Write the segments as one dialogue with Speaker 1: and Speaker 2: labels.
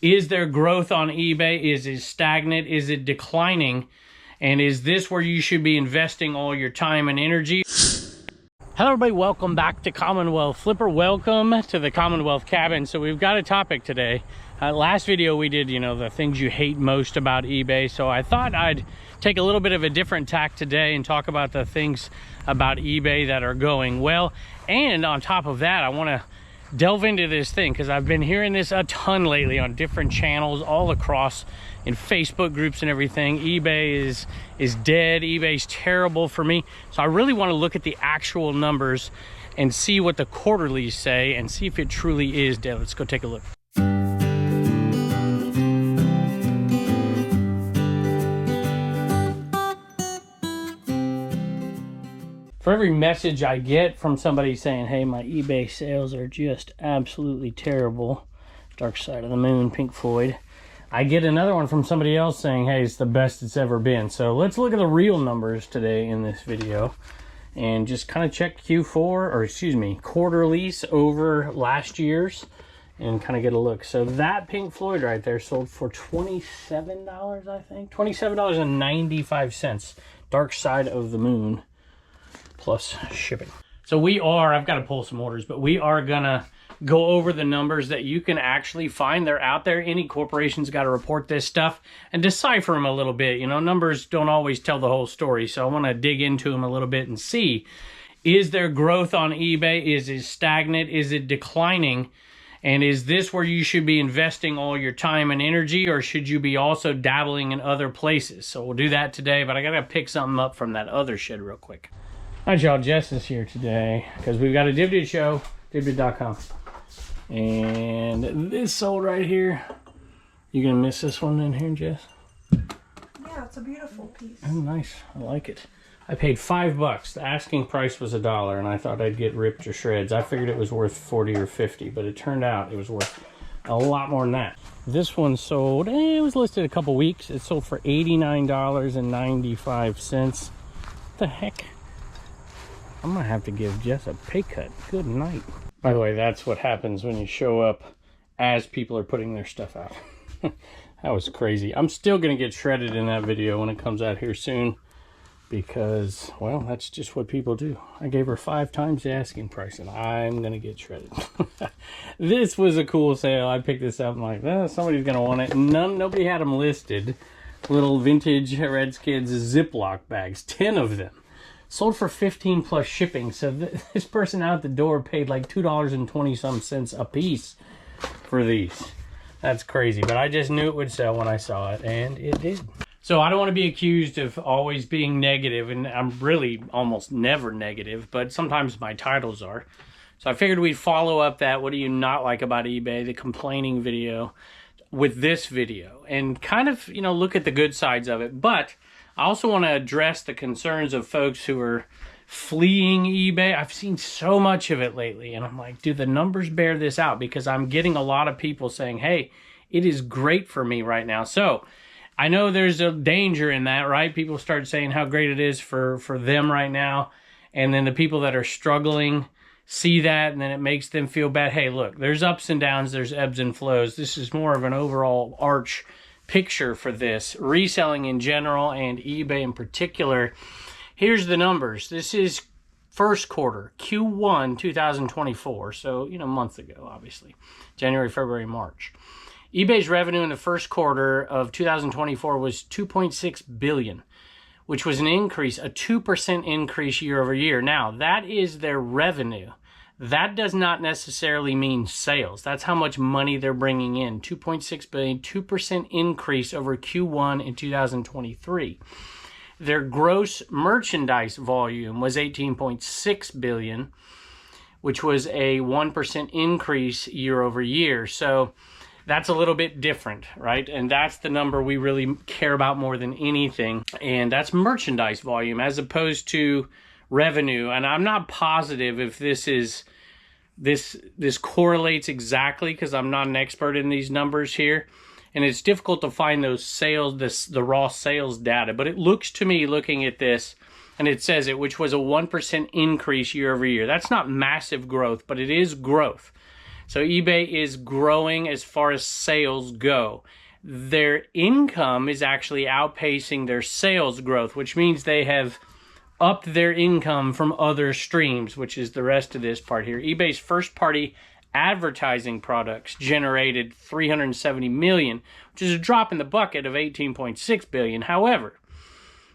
Speaker 1: Is there growth on eBay? Is it stagnant? Is it declining? And is this where you should be investing all your time and energy? Hello everybody, welcome back to Commonwealth Flipper. Welcome to the Commonwealth cabin. So we've got a topic today. Last video we did, the things you hate most about eBay. So I thought I'd take a little bit of a different tack today and talk about the things about eBay that are going well. And on top of that, I want to delve into this thing because I've been hearing this a ton lately on different channels all across in Facebook groups and everything. eBay is dead. eBay's terrible for me. So I really want to look at the actual numbers and see what the quarterlies say and see if it truly is dead. Let's go take a look. For every message I get from somebody saying, hey, my eBay sales are just absolutely terrible, Dark Side of the Moon, Pink Floyd, I get another one from somebody else saying, hey, it's the best it's ever been. So let's look at the real numbers today in this video and just kind of check quarterlies over last year's and kind of get a look. So that Pink Floyd right there sold for $27, I think. $27.95, Dark Side of the Moon, plus shipping. So I've got to pull some orders, but we are gonna go over the numbers that you can actually find. They're out there. Any corporation's got to report this stuff and decipher them a little bit. Numbers don't always tell the whole story. So I want to dig into them a little bit and see, is there growth on eBay? Is it stagnant? Is it declining? And is this where you should be investing all your time and energy, or should you be also dabbling in other places? So we'll do that today, but I got to pick something up from that other shed real quick. All right, y'all, Jess is here today because we've got a Divdid show, divdid.com. And this sold right here. You gonna miss this one in here, Jess?
Speaker 2: Yeah, it's a beautiful piece.
Speaker 1: Oh, nice. I like it. I paid $5. The asking price was $1, and I thought I'd get ripped to shreds. I figured it was worth 40 or 50, but it turned out it was worth a lot more than that. This one sold, it was listed a couple weeks. It sold for $89.95. What the heck? I'm gonna have to give Jess a pay cut. Good night. By the way, that's what happens when you show up as people are putting their stuff out. That was crazy. I'm still gonna get shredded in that video when it comes out here soon because, well, that's just what people do. I gave her 5 times the asking price and I'm gonna get shredded. This was a cool sale. I picked this up. I'm like, somebody's gonna want it. Nobody had them listed. Little vintage Redskins Ziploc bags, 10 of them. Sold for 15 plus shipping. So this person out the door paid like $2.20 a piece for these. That's crazy, but I just knew it would sell when I saw it, and it did. So I don't want to be accused of always being negative, and I'm really almost never negative, but sometimes my titles are. So I figured we'd follow up that what do you not like about eBay, the complaining video, with this video, and kind of, look at the good sides of it. But I also want to address the concerns of folks who are fleeing eBay. I've seen so much of it lately, and I'm like, do the numbers bear this out? Because I'm getting a lot of people saying, hey, it is great for me right now. So I know there's a danger in that, right? People start saying how great it is for them right now, and then the people that are struggling see that, and then it makes them feel bad. Hey, look, there's ups and downs, there's ebbs and flows. This is more of an overall arch picture for this, reselling in general and eBay in particular. Here's the numbers. This is first quarter, Q1 2024, so months ago, obviously, January, February, March. eBay's revenue in the first quarter of 2024 was $2.6 billion, which was an increase, a 2% increase year over year. Now, that is their revenue. That does not necessarily mean sales. That's how much money they're bringing in. $2.6 billion, 2% increase over Q1 in 2023. Their gross merchandise volume was $18.6 billion, which was a 1% increase year over year. So that's a little bit different, right? And that's the number we really care about more than anything. And that's merchandise volume as opposed to revenue. And I'm not positive if this correlates exactly because I'm not an expert in these numbers here. And it's difficult to find those sales, the raw sales data. But it looks to me, looking at this, and it says which was a 1% increase year over year. That's not massive growth, but it is growth. So eBay is growing as far as sales go. Their income is actually outpacing their sales growth, which means they have upped their income from other streams, which is the rest of this part here. eBay's first-party advertising products generated $370 million, which is a drop in the bucket of $18.6 billion. However,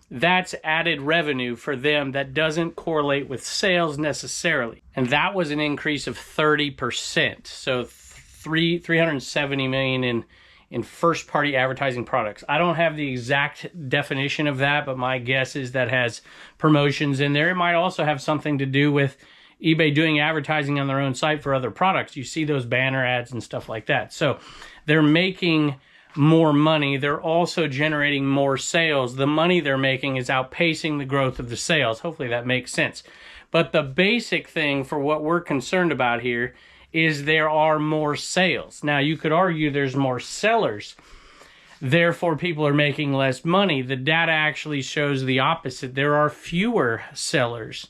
Speaker 1: that's added revenue for them that doesn't correlate with sales necessarily. And that was an increase of 30%. So $370 million in first-party advertising products. I don't have the exact definition of that, but my guess is that has promotions in there. It might also have something to do with eBay doing advertising on their own site for other products. You see those banner ads and stuff like that. So they're making more money. They're also generating more sales. The money they're making is outpacing the growth of the sales. Hopefully that makes sense. But the basic thing for what we're concerned about here is there are more sales. Now, you could argue there's more sellers, therefore people are making less money. The data actually shows the opposite. There are fewer sellers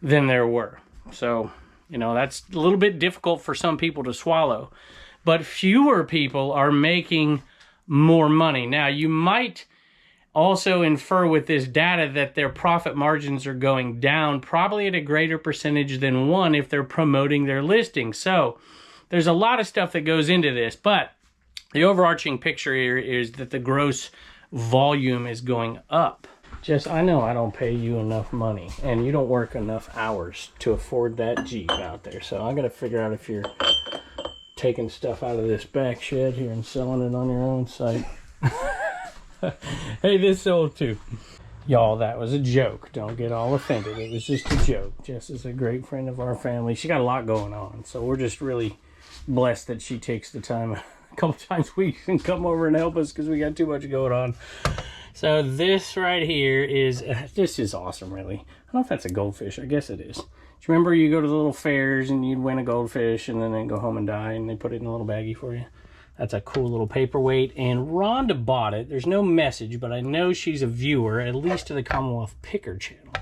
Speaker 1: than there were. So, you know, that's a little bit difficult for some people to swallow. But fewer people are making more money. Now, you might also infer with this data that their profit margins are going down, probably at a greater percentage than one if they're promoting their listing. So there's a lot of stuff that goes into this, but the overarching picture here is that the gross volume is going up. Jess, I know I don't pay you enough money and you don't work enough hours to afford that Jeep out there. So I got to figure out if you're taking stuff out of this back shed here and selling it on your own site. Hey, this sold too. Y'all, that was a joke. Don't get all offended. It was just a joke. Jess is a great friend of our family. She got a lot going on. So we're just really blessed that she takes the time a couple times a week and come over and help us because we got too much going on. So this right here is, this is awesome, really. I don't know if that's a goldfish. I guess it is. Do you remember you go to the little fairs and you'd win a goldfish and then they'd go home and die and they put it in a little baggie for you? That's a cool little paperweight, and Rhonda bought it. There's no message, but I know she's a viewer, at least to the Commonwealth Picker channel.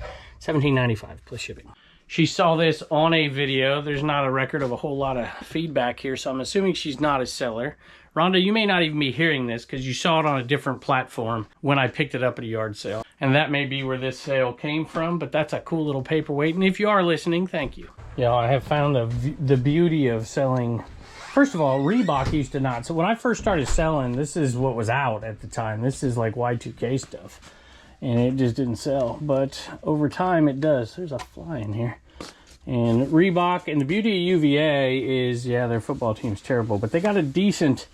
Speaker 1: $17.95 plus shipping. She saw this on a video. There's not a record of a whole lot of feedback here, so I'm assuming she's not a seller. Rhonda, you may not even be hearing this because you saw it on a different platform when I picked it up at a yard sale. And that may be where this sale came from, but that's a cool little paperweight. And if you are listening, thank you. Yeah, I have found the beauty of selling. First of all, Reebok used to not. So when I first started selling, this is what was out at the time. This is like Y2K stuff. And it just didn't sell. But over time, it does. There's a fly in here. And Reebok, and the beauty of UVA is, yeah, their football team's terrible. But they got a decent,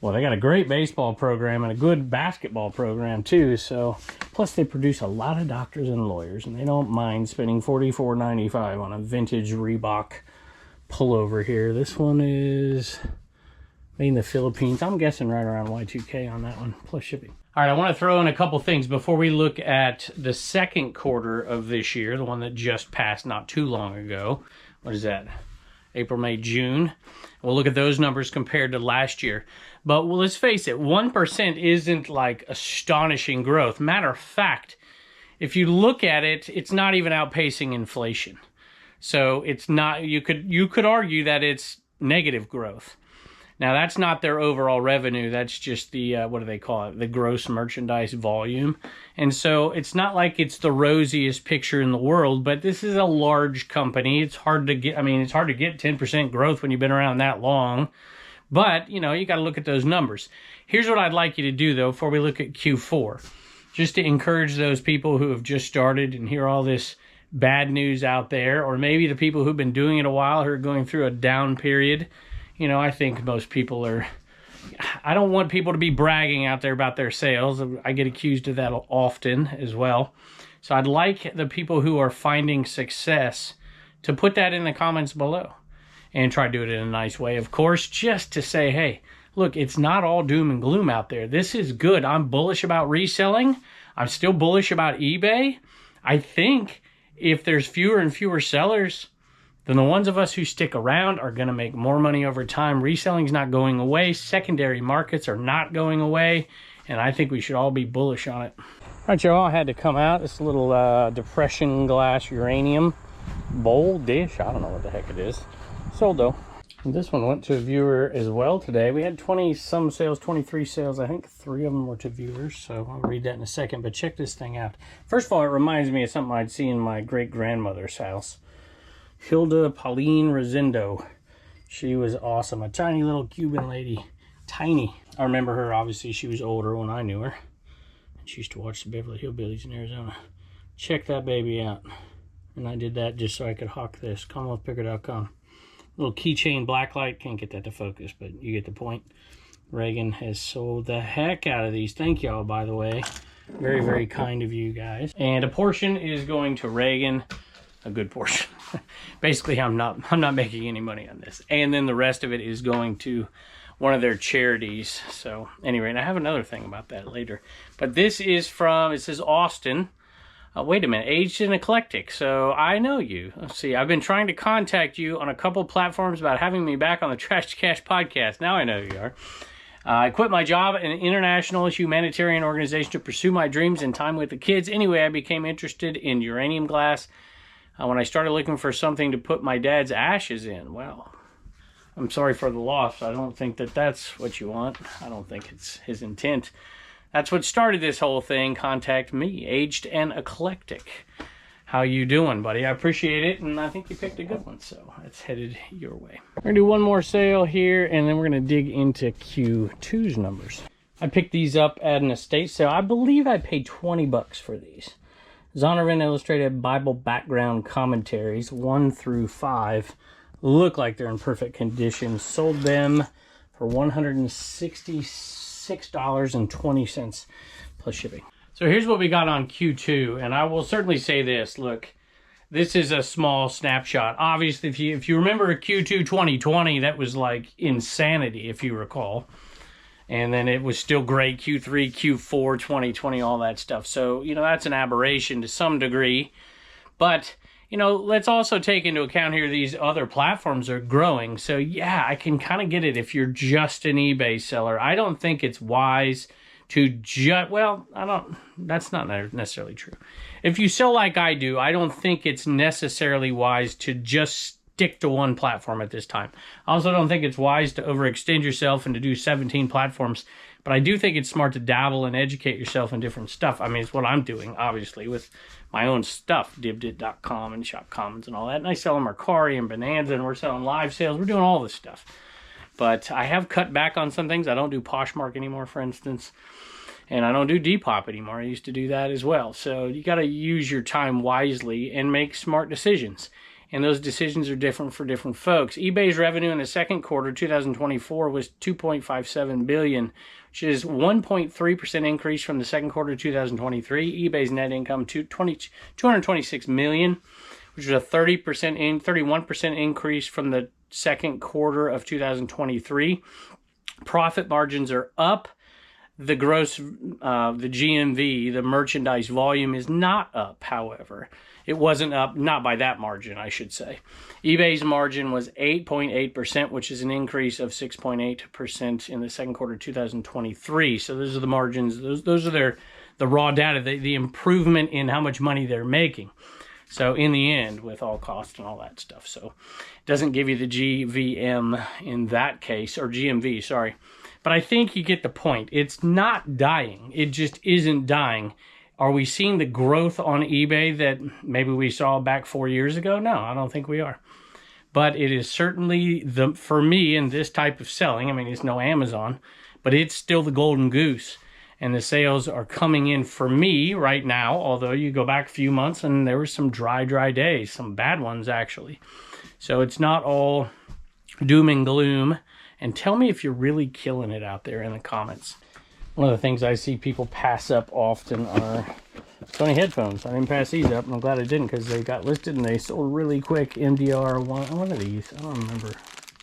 Speaker 1: well, they got a great baseball program and a good basketball program too. So, plus they produce a lot of doctors and lawyers. And they don't mind spending $44.95 on a vintage Reebok pullover here. This one is made in the Philippines. I'm guessing right around Y2K on that one, plus shipping. All right, I want to throw in a couple things before we look at the second quarter of this year, the one that just passed not too long ago. What is that? April, May, June. We'll look at those numbers compared to last year. But well, let's face it, 1% isn't like astonishing growth. Matter of fact, if you look at it, it's not even outpacing inflation. So it's not, you could argue that it's negative growth. Now that's not their overall revenue, that's just the, what do they call it? The gross merchandise volume. And so it's not like it's the rosiest picture in the world, but this is a large company. It's hard to get, I mean, it's hard to get 10% growth when you've been around that long. But, you know, you got to look at those numbers. Here's what I'd like you to do, though, before we look at Q4. Just to encourage those people who have just started and hear all this bad news out there, or maybe the people who've been doing it a while who are going through a down period. You know, I think most people are, I don't want people to be bragging out there about their sales. I get accused of that often as well. So I'd like the people who are finding success to put that in the comments below and try to do it in a nice way, of course, just to say, hey, look, it's not all doom and gloom out there. This is good. I'm bullish about reselling. I'm still bullish about eBay. I think if there's fewer and fewer sellers, then the ones of us who stick around are going to make more money over time. Reselling's not going away. Secondary markets are not going away. And I think we should all be bullish on it. All right, y'all, I had to come out. This little depression glass uranium bowl dish. I don't know what the heck it is. Sold though. And this one went to a viewer as well today. We had 20-some sales, 23 sales. I think 3 of them were to viewers, so I'll read that in a second. But check this thing out. First of all, it reminds me of something I'd see in my great-grandmother's house. Hilda Pauline Rosendo. She was awesome. A tiny little Cuban lady. Tiny. I remember her, obviously, she was older when I knew her. She used to watch the Beverly Hillbillies in Arizona. Check that baby out. And I did that just so I could hawk this. CommonwealthPicker.com. Little keychain blacklight. Can't get that to focus, but you get the point. Reagan has sold the heck out of these. Thank y'all, by the way. Very, very kind of you guys. And a portion is going to Reagan. A good portion. Basically, I'm not making any money on this. And then the rest of it is going to one of their charities. So anyway, and I have another thing about that later. But this is from, it says Austin. Wait a minute, Aged and Eclectic. So I know you. Let's see, I've been trying to contact you on a couple platforms about having me back on the Trash to Cash podcast. Now I know who you are. I quit my job in an international humanitarian organization to pursue my dreams and time with the kids. Anyway, I became interested in uranium glass when I started looking for something to put my dad's ashes in. Well, I'm sorry for the loss. I don't think that that's what you want. I don't think it's his intent. That's what started this whole thing. Contact me, Aged and Eclectic. How you doing, buddy? I appreciate it, and I think you picked a good one, so it's headed your way. We're going to do one more sale here, and then we're going to dig into Q2's numbers. I picked these up at an estate sale. I believe I paid 20 bucks for these. Zondervan Illustrated Bible Background Commentaries, 1 through 5. Look like they're in perfect condition. Sold them for $166.20 plus shipping. So here's what we got on Q2, and I will certainly say this. Look, this is a small snapshot. Obviously, if you remember Q2 2020, that was like insanity, if you recall. And then it was still great, Q3, Q4, 2020, all that stuff. So, you know, that's an aberration to some degree. But, you know, let's also take into account here these other platforms are growing. So, yeah, I can kind of get it if you're just an eBay seller. I don't think it's wise to just, well, that's not necessarily true. If you sell like I do, I don't think it's necessarily wise to just stick to one platform at this time. I also don't think it's wise to overextend yourself and to do 17 platforms, but I do think it's smart to dabble and educate yourself in different stuff. I mean, it's what I'm doing, obviously, with my own stuff, dibdit.com and Shop Commons and all that. And I sell Mercari and Bonanza, and we're selling live sales. We're doing all this stuff. But I have cut back on some things. I don't do Poshmark anymore, for instance. And I don't do Depop anymore. I used to do that as well. So you got to use your time wisely and make smart decisions. And those decisions are different for different folks. eBay's revenue in the second quarter 2024 was $2.57 billion, which is 1.3% increase from the second quarter of 2023. eBay's net income $226 million, which was a 31% increase from the second quarter of 2023. Profit margins are up. The gross, the GMV, the merchandise volume is not up, however. It wasn't up, not by that margin, I should say. eBay's margin was 8.8%, which is an increase of 6.8% in the second quarter of 2023. So those are the margins. Those are the raw data, the improvement in how much money they're making. So in the end, with all costs and all that stuff. So it doesn't give you the GVM in that case, or GMV, sorry. But I think you get the point. It's not dying. It just isn't dying. Are we seeing the growth on eBay that maybe we saw back 4 years ago? No, I don't think we are. But it is certainly, for me in this type of selling, I mean, it's no Amazon, but it's still the golden goose. And the sales are coming in for me right now, although you go back a few months and there were some dry days, some bad ones actually. So it's not all doom and gloom. And tell me if you're really killing it out there in the comments. One of the things I see people pass up often are Sony headphones. I didn't pass these up, and I'm glad I didn't because they got listed and they sold really quick. MDR1, what are these? I don't remember.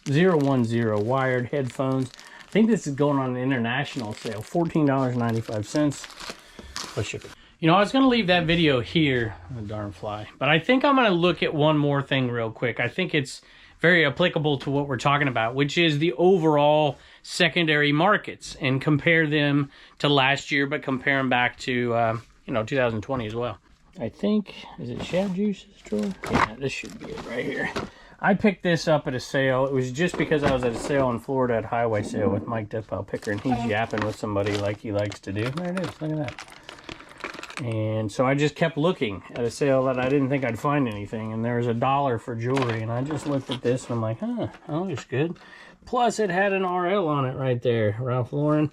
Speaker 1: 010 wired headphones. I think this is going on an international sale. $14.95 plus shipping. You know, I was going to leave that video here. Oh, darn fly. But I think I'm going to look at one more thing real quick. I think it's very applicable to what we're talking about, which is the overall secondary markets, and compare them to last year, but compare them back to, 2020 as well. I think, is it Shad Juice's drawer? Yeah, this should be it right here. I picked this up at a sale. It was just because I was at a sale in Florida at Highway Sale with Mike Deathpile Picker, and he's yapping with somebody like he likes to do. There it is. Look at that. And so I just kept looking at a sale that I didn't think I'd find anything, and there was $1 for jewelry, and I just looked at this, and I'm like, huh, that looks good. Plus, it had an RL on it right there, Ralph Lauren.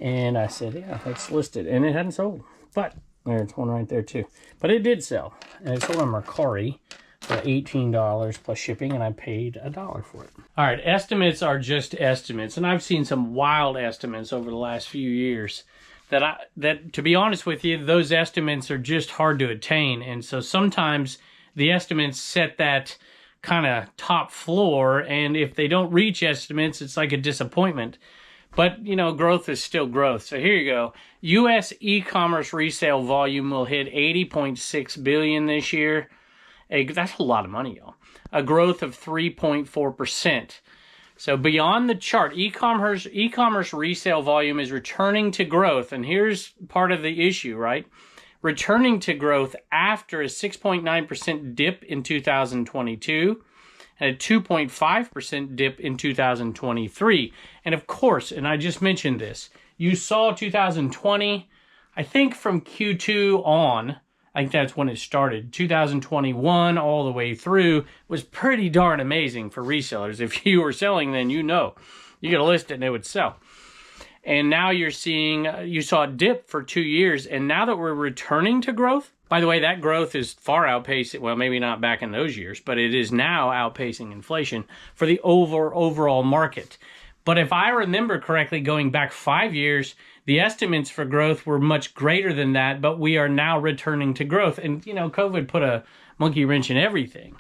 Speaker 1: And I said, yeah, let's list it. And it hadn't sold. But there's one right there, too. But it did sell. And it sold on Mercari for $18 plus shipping, and I paid $1 for it. All right, estimates are just estimates. And I've seen some wild estimates over the last few years that to be honest with you, those estimates are just hard to attain. And so sometimes the estimates set that kind of top floor, and if they don't reach estimates, it's like a disappointment. But, you know, growth is still growth. So here you go. U.S. e-commerce resale volume will hit $80.6 billion this year. That's a lot of money, y'all. A growth of 3.4%. So beyond the chart, e-commerce resale volume is returning to growth. And here's part of the issue, right? Returning to growth after a 6.9% dip in 2022 and a 2.5% dip in 2023. And of course, and I just mentioned this, you saw 2020, I think from Q2 on, I think that's when it started, 2021 all the way through was pretty darn amazing for resellers. If you were selling then, you know, you get a list and it would sell. And now you're seeing, you saw a dip for 2 years, and now that we're returning to growth, by the way, that growth is far outpacing, well, maybe not back in those years, but it is now outpacing inflation for the overall market. But if I remember correctly, going back 5 years, the estimates for growth were much greater than that, but we are now returning to growth. And, you know, COVID put a monkey wrench in everything.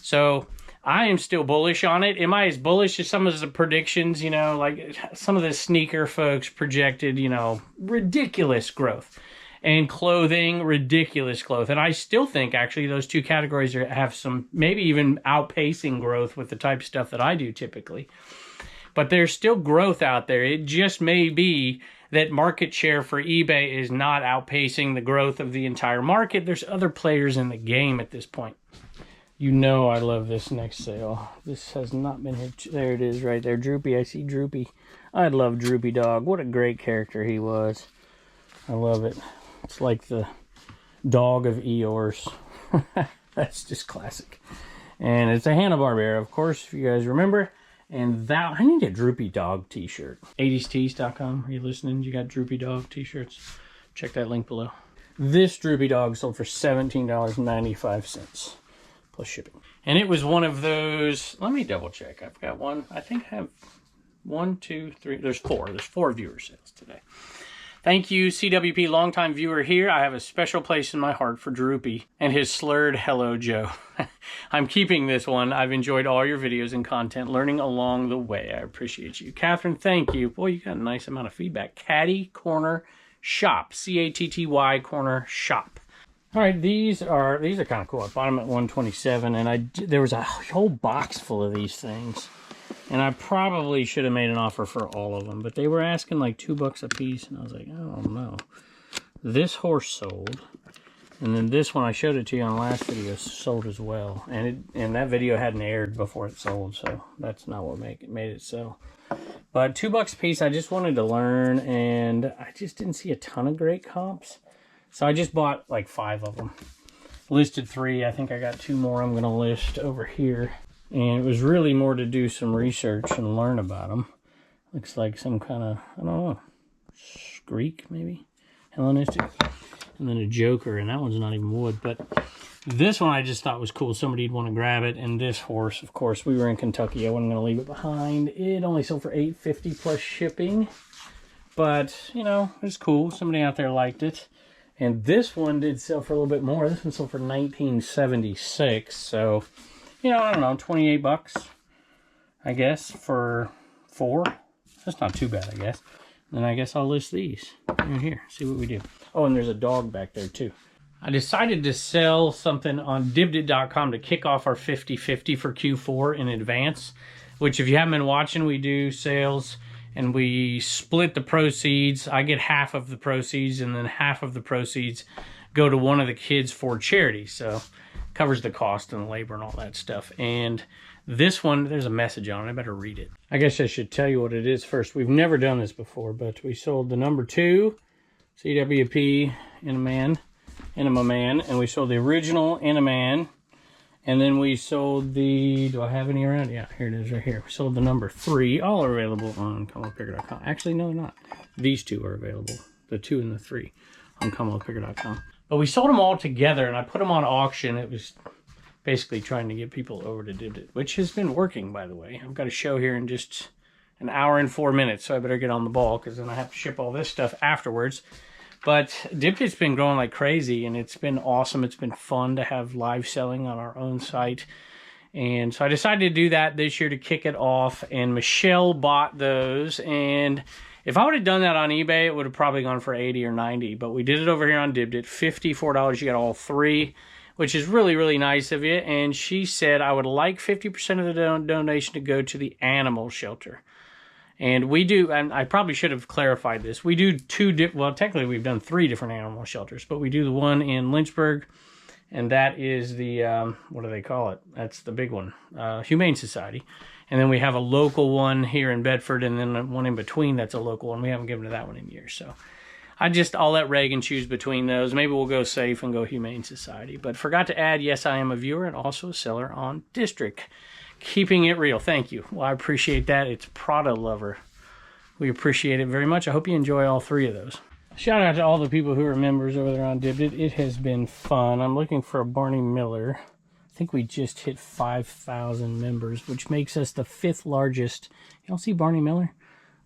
Speaker 1: So I am still bullish on it. Am I as bullish as some of the predictions, you know, like some of the sneaker folks projected, you know, ridiculous growth. And clothing, ridiculous growth. And I still think, actually, those two categories have some, maybe even outpacing growth with the type of stuff that I do typically. But there's still growth out there. It just may be that market share for eBay is not outpacing the growth of the entire market. There's other players in the game at this point. You know I love this next sale. This has not been here. There it is right there. Droopy. I see Droopy. I love Droopy Dog. What a great character he was. I love it. It's like the dog of Eeyores. That's just classic. And it's a Hanna-Barbera, of course, if you guys remember. And that, I need a Droopy Dog t-shirt. 80stees.com. Are you listening? You got Droopy Dog t-shirts? Check that link below. This Droopy Dog sold for $17.95 plus shipping. And it was one of those, let me double check. I've got one. I think I have 1, 2, 3. There's 4. There's 4 viewer sales today. Thank you, CWP, longtime viewer here. I have a special place in my heart for Droopy and his slurred hello, Joe. I'm keeping this one. I've enjoyed all your videos and content, learning along the way. I appreciate you. Catherine, thank you. Boy, you got a nice amount of feedback. Caddy Corner Shop, C-A-T-T-Y Corner Shop. All right, these are kind of cool. I bought them at $127, and there was a whole box full of these things. And I probably should have made an offer for all of them, but they were asking like $2 a piece, and I was like, oh no. This horse sold, and then this one, I showed it to you on the last video, sold as well. And that video hadn't aired before it sold, so that's not what made it sell. But $2 a piece, I just wanted to learn, and I just didn't see a ton of great comps. So I just bought like 5 of them. Listed 3, I think I got 2 more I'm gonna list over here. And it was really more to do some research and learn about them. Looks like some kind of, I don't know, Greek maybe? Hellenistic. And then a Joker, and that one's not even wood. But this one I just thought was cool. Somebody'd want to grab it. And this horse, of course, we were in Kentucky. I wasn't going to leave it behind. It only sold for $8.50 plus shipping. But, you know, it's cool. Somebody out there liked it. And this one did sell for a little bit more. This one sold for $19.76. So, you know, I don't know, 28 bucks, I guess, for 4. That's not too bad, I guess. And I guess I'll list these right here, see what we do. Oh, and there's a dog back there, too. I decided to sell something on dibdit.com to kick off our 50/50 for Q4 in advance, which if you haven't been watching, we do sales and we split the proceeds. I get half of the proceeds, and then half of the proceeds go to one of the kids for charity. So covers the cost and the labor and all that stuff. And this one, there's a message on it. I better read it. I guess I should tell you what it is first. We've never done this before, but we sold the number 2 CWP Enema Man, and we sold the original Enaman, and then we sold the, do I have any around? Yeah, here it is right here. We sold the number 3. All are available on CommonwealthPicker.com. Actually, no, not. These 2 are available. The 2 and the 3 on CommonwealthPicker.com. But we sold them all together, and I put them on auction. It was basically trying to get people over to Dibdit, which has been working, by the way. I've got a show here in just an hour and 4 minutes, so I better get on the ball, because then I have to ship all this stuff afterwards. But Dibdit's been growing like crazy, and it's been awesome. It's been fun to have live selling on our own site. And so I decided to do that this year to kick it off, and Michelle bought those. And if I would have done that on eBay, it would have probably gone for 80 or 90. But we did it over here on Dibdit, $54. You got all 3, which is really, really nice of you. And she said I would like 50% of the donation to go to the animal shelter. And we do, and I probably should have clarified this, we do 2, well, technically we've done 3 different animal shelters, but we do the one in Lynchburg, and that is the, what do they call it? That's the big one, Humane Society. And then we have a local one here in Bedford, and then one in between that's a local one. We haven't given to that one in years, so I'll let Reagan choose between those. Maybe we'll go safe and go Humane Society. But forgot to add, yes, I am a viewer and also a seller on District. Keeping it real. Thank you. Well, I appreciate that. It's Prada Lover. We appreciate it very much. I hope you enjoy all 3 of those. Shout out to all the people who are members over there on Dibdit. It has been fun. I'm looking for a Barney Miller. I think we just hit 5,000 members, which makes us the 5th largest. Y'all see Barney Miller?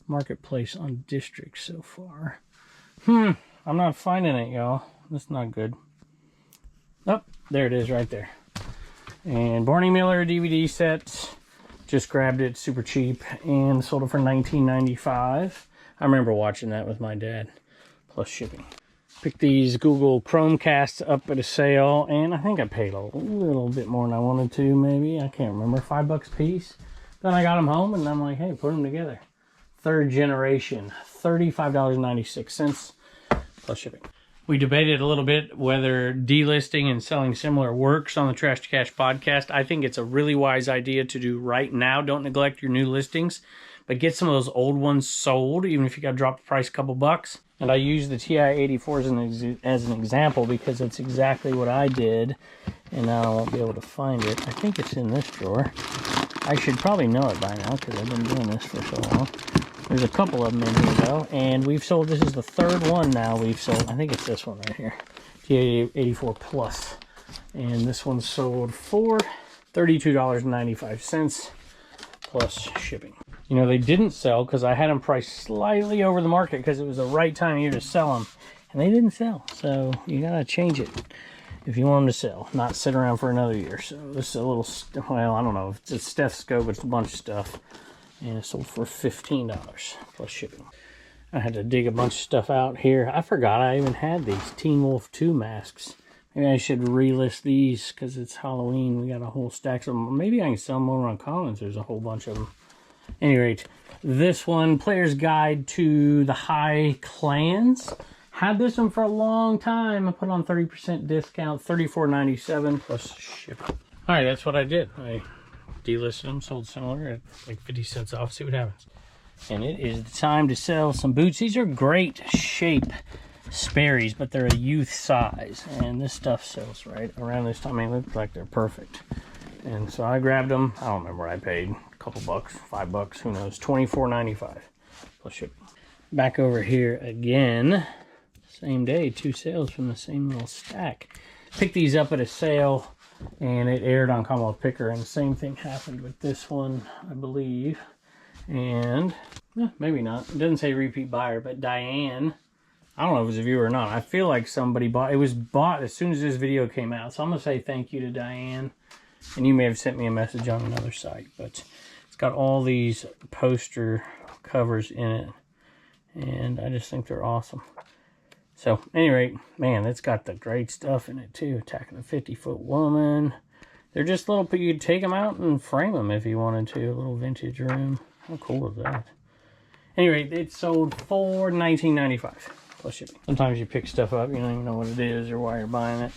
Speaker 1: Marketplace on District so far. I'm not finding it, y'all. That's not good. Oh, there it is right there. And Barney Miller DVD set, just grabbed it super cheap and sold it for $19.95. I remember watching that with my dad, plus shipping. Picked these Google Chromecasts up at a sale, and I think I paid a little bit more than I wanted to, maybe. I can't remember, $5 a piece. Then I got them home, and I'm like, hey, put them together. 3rd generation, $35.96, plus shipping. We debated a little bit whether delisting and selling similar works on the Trash to Cash podcast. I think it's a really wise idea to do right now. Don't neglect your new listings, but get some of those old ones sold, even if you got to drop the price a couple bucks. And I use the TI-84 as an example because it's exactly what I did, and now I won't be able to find it. I think it's in this drawer. I should probably know it by now because I've been doing this for so long. There's a couple of them in here, though, and we've sold, this is the 3rd one now we've sold. I think it's this one right here, TI-84 Plus. And this one sold for $32.95 plus shipping. You know, they didn't sell because I had them priced slightly over the market because it was the right time of year to sell them. And they didn't sell, so you got to change it if you want them to sell, not sit around for another year. So this is a little, well, I don't know, it's a stethoscope, it's a bunch of stuff. And it sold for $15 plus shipping. I had to dig a bunch of stuff out here. I forgot I even had these Teen Wolf 2 masks. Maybe I should relist these because it's Halloween. We got a whole stack of them. Maybe I can sell them over on Commons. There's a whole bunch of them. At any rate, this one, Player's Guide to the High Clans. Had this one for a long time. I put on 30% discount, $34.97 plus shipping. All right, that's what I did. I delisted them, sold similar at like 50 cents off, see what happens. And it is the time to sell some boots. These are great shape Sperry's, but they're a youth size, and this stuff sells right around this time. I mean, they look like they're perfect. And so I grabbed them. I don't remember what I paid, a couple bucks, $5, who knows, $24.95 plus shipping. Back over here again, same day, 2 sales from the same little stack. Picked these up at a sale, and it aired on Commonwealth Picker, and the same thing happened with this one, I believe. And maybe not. It doesn't say repeat buyer, but Diane, I don't know if it was a viewer or not. I feel like somebody bought, it was bought as soon as this video came out. So I'm going to say thank you to Diane. And you may have sent me a message on another site, but it's got all these poster covers in it. And I just think they're awesome. So, at any rate, man, it's got the great stuff in it too. Attacking a 50-foot woman. They're just little, you could take them out and frame them if you wanted to. A little vintage room. How cool is that? Anyway, it sold for $19.95 plus shipping. Sometimes you pick stuff up, you don't even know what it is or why you're buying it.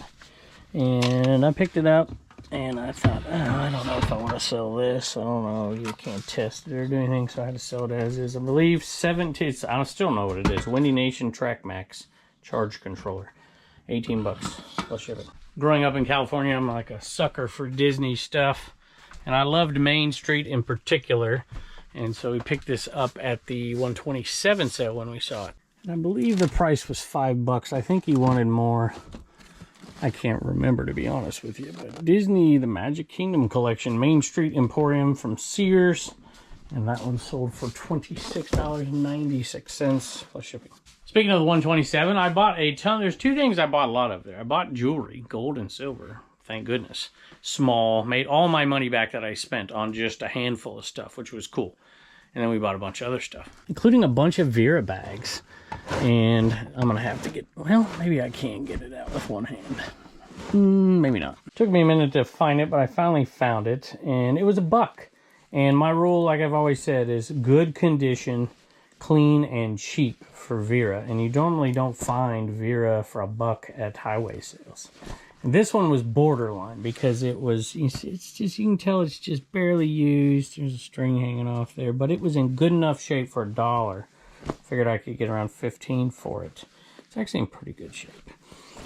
Speaker 1: And I picked it up, and I thought, oh, I don't know if I want to sell this. I don't know. You can't test it or do anything, so I had to sell it as is. I believe 17. I don't still know what it is. Windy Nation Track Max charge controller, 18 bucks plus shipping. Growing up in California, I'm like a sucker for Disney stuff, and I loved Main Street in particular. And so we picked this up at the 127 sale when we saw it. And I believe the price was $5. I think he wanted more. I can't remember, to be honest with you. But Disney, the Magic Kingdom collection, Main Street Emporium from Sears. And that one sold for $26.96 plus shipping. Speaking of the 127, I bought a ton. There's two things I bought a lot of there. I bought jewelry, gold and silver. Thank goodness. Small. Made all my money back that I spent on just a handful of stuff, which was cool. And then we bought a bunch of other stuff, including a bunch of Vera bags. And I'm going to have to get, well, maybe I can get it out with one hand. Maybe not. Took me a minute to find it, but I finally found it. And it was $1. And my rule, like I've always said, is good condition, clean, and cheap for Vera. And you normally don't find Vera for $1 at highway sales. And this one was borderline because it was, it's just, you can tell it's just barely used. There's a string hanging off there, but it was in good enough shape for $1. Figured I could get around 15 for it. It's actually in pretty good shape.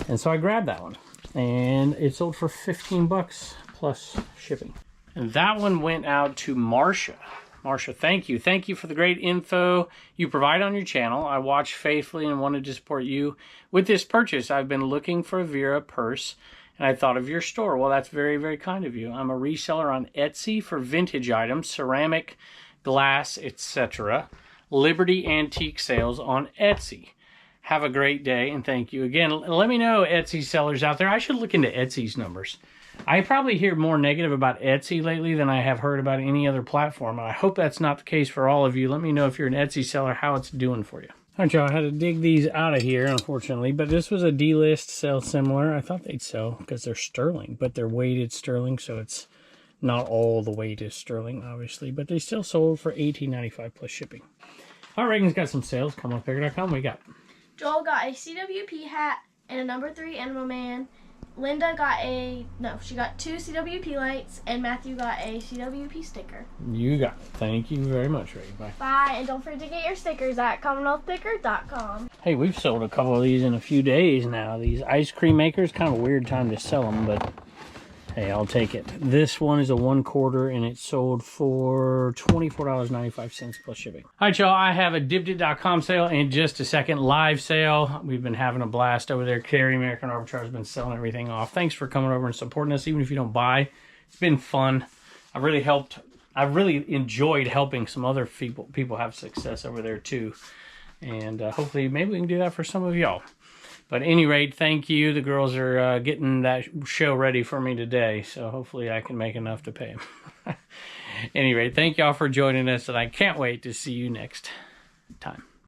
Speaker 1: And so I grabbed that one, and it sold for 15 bucks plus shipping. And that one went out to Marsha. Marsha, thank you. Thank you for the great info you provide on your channel. I watch faithfully and wanted to support you. With this purchase, I've been looking for a Vera purse, and I thought of your store. Well, that's very, very kind of you. I'm a reseller on Etsy for vintage items, ceramic, glass, etc. Liberty Antique sales on Etsy. Have a great day, and thank you again. Let me know, Etsy sellers out there. I should look into Etsy's numbers. I probably hear more negative about Etsy lately than I have heard about any other platform. And I hope that's not the case for all of you. Let me know if you're an Etsy seller, how it's doing for you. All right, y'all, I had to dig these out of here, unfortunately. But this was a D-list sell similar. I thought they'd sell because they're sterling, but they're weighted sterling, so it's not all the weight is sterling, obviously. But they still sold for $18.95 plus shipping. All right, Reagan's got some sales. CommonwealthPicker.com. What you got?
Speaker 3: Joel got a CWP hat and a number 3 Animal Man. Linda got she got 2 CWP lights, and Matthew got a CWP sticker.
Speaker 1: You got it. Thank you very much, Ray. Bye.
Speaker 3: Bye, and don't forget to get your stickers at CommonwealthPicker.com.
Speaker 1: Hey, we've sold a couple of these in a few days now. These ice cream makers, kind of a weird time to sell them, but hey, I'll take it. This one is a 1/4, and it sold for $24.95 plus shipping. All right, y'all, I have a Dipdit.com sale in just a second. Live sale. We've been having a blast over there. Carrie, American Arbitrage, has been selling everything off. Thanks for coming over and supporting us, even if you don't buy. It's been fun. I've really enjoyed helping some other people have success over there, too. And hopefully, maybe we can do that for some of y'all. But at any rate, thank you. The girls are getting that show ready for me today, so hopefully I can make enough to pay them. At any rate, thank y'all for joining us, and I can't wait to see you next time.